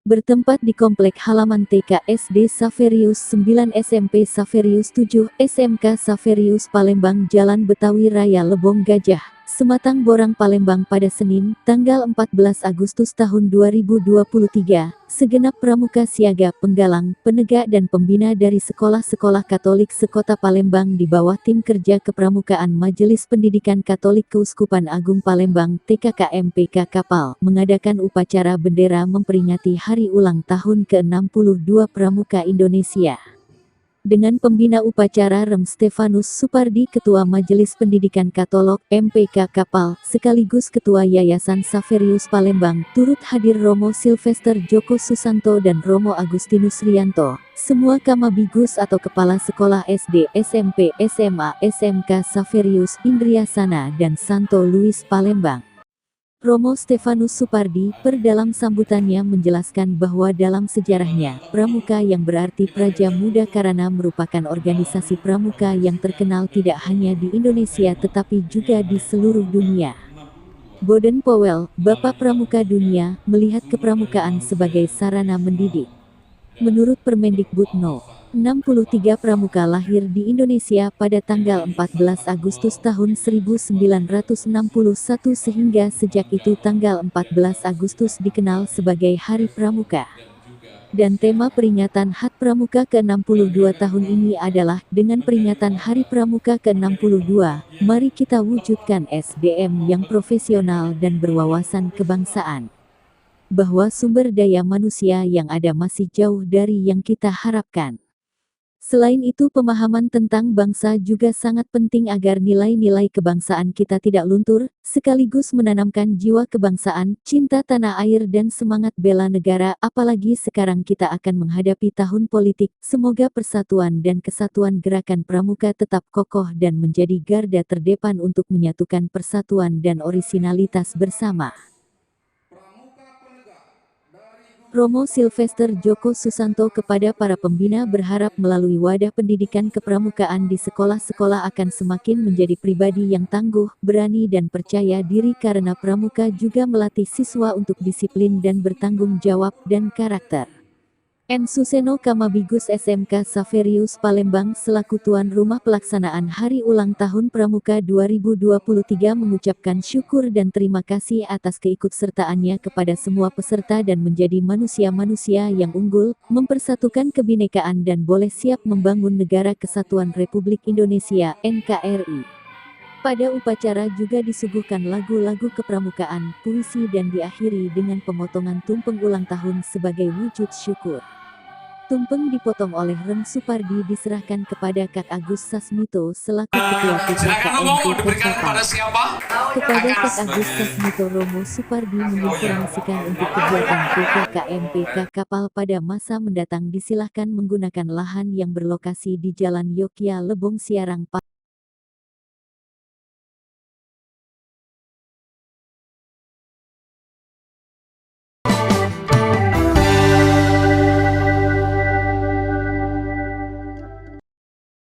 Bertempat di komplek halaman TK SD Saverius 9 SMP Saverius 7 SMK Saverius Palembang Jalan Betawi Raya Lebong Gajah, Sematang Borang Palembang pada Senin, tanggal 14 Agustus tahun 2023, segenap pramuka siaga, penggalang, penegak dan pembina dari sekolah-sekolah Katolik sekota Palembang di bawah Tim Kerja Kepramukaan Majelis Pendidikan Katolik Keuskupan Agung Palembang TKKMPK Kapal mengadakan upacara bendera memperingati hari ulang tahun ke-62 Pramuka Indonesia. Dengan pembina upacara Rem Stefanus Supardi Ketua Majelis Pendidikan Katolik MPK Kapal, sekaligus Ketua Yayasan Saverius Palembang, turut hadir Romo Sylvester Joko Susanto dan Romo Agustinus Rianto, semua Kamabigus atau Kepala Sekolah SD, SMP, SMA, SMK Saverius, Indriasana dan Santo Luis Palembang. Romo Stefanus Supardi, dalam sambutannya menjelaskan bahwa dalam sejarahnya, Pramuka yang berarti Praja Muda karena merupakan organisasi pramuka yang terkenal tidak hanya di Indonesia tetapi juga di seluruh dunia. Boden Powell, Bapak Pramuka Dunia, melihat kepramukaan sebagai sarana mendidik. Menurut Permendikbud No. 63 pramuka lahir di Indonesia pada tanggal 14 Agustus tahun 1961 sehingga sejak itu tanggal 14 Agustus dikenal sebagai Hari Pramuka. Dan tema peringatan HUT Pramuka ke-62 tahun ini adalah, dengan peringatan Hari Pramuka ke-62, mari kita wujudkan SDM yang profesional dan berwawasan kebangsaan. Bahwa sumber daya manusia yang ada masih jauh dari yang kita harapkan. Selain itu pemahaman tentang bangsa juga sangat penting agar nilai-nilai kebangsaan kita tidak luntur, sekaligus menanamkan jiwa kebangsaan, cinta tanah air dan semangat bela negara, apalagi sekarang kita akan menghadapi tahun politik. Semoga persatuan dan kesatuan Gerakan Pramuka tetap kokoh dan menjadi garda terdepan untuk menyatukan persatuan dan orisinalitas bersama. Romo Sylvester Joko Susanto kepada para pembina berharap melalui wadah pendidikan kepramukaan di sekolah-sekolah akan semakin menjadi pribadi yang tangguh, berani dan percaya diri karena pramuka juga melatih siswa untuk disiplin dan bertanggung jawab dan karakter. N. Suseno Kamabigus SMK Saverius Palembang selaku tuan rumah pelaksanaan Hari Ulang Tahun Pramuka 2023 mengucapkan syukur dan terima kasih atas keikutsertaannya kepada semua peserta dan menjadi manusia-manusia yang unggul, mempersatukan kebinekaan dan boleh siap membangun Negara Kesatuan Republik Indonesia (NKRI). Pada upacara juga disuguhkan lagu-lagu kepramukaan, puisi dan diakhiri dengan pemotongan tumpeng ulang tahun sebagai wujud syukur. Tumpeng dipotong oleh Rem Supardi diserahkan kepada Kak Agus Sasmito selaku Ketua PKKMPK Kapal. Kepada Kak Agus Sasmito Romo Supardi menginformasikan untuk kegiatan PKKMPK Kapal pada masa mendatang disilahkan menggunakan lahan yang berlokasi di Jalan Yogya Lebong Siarang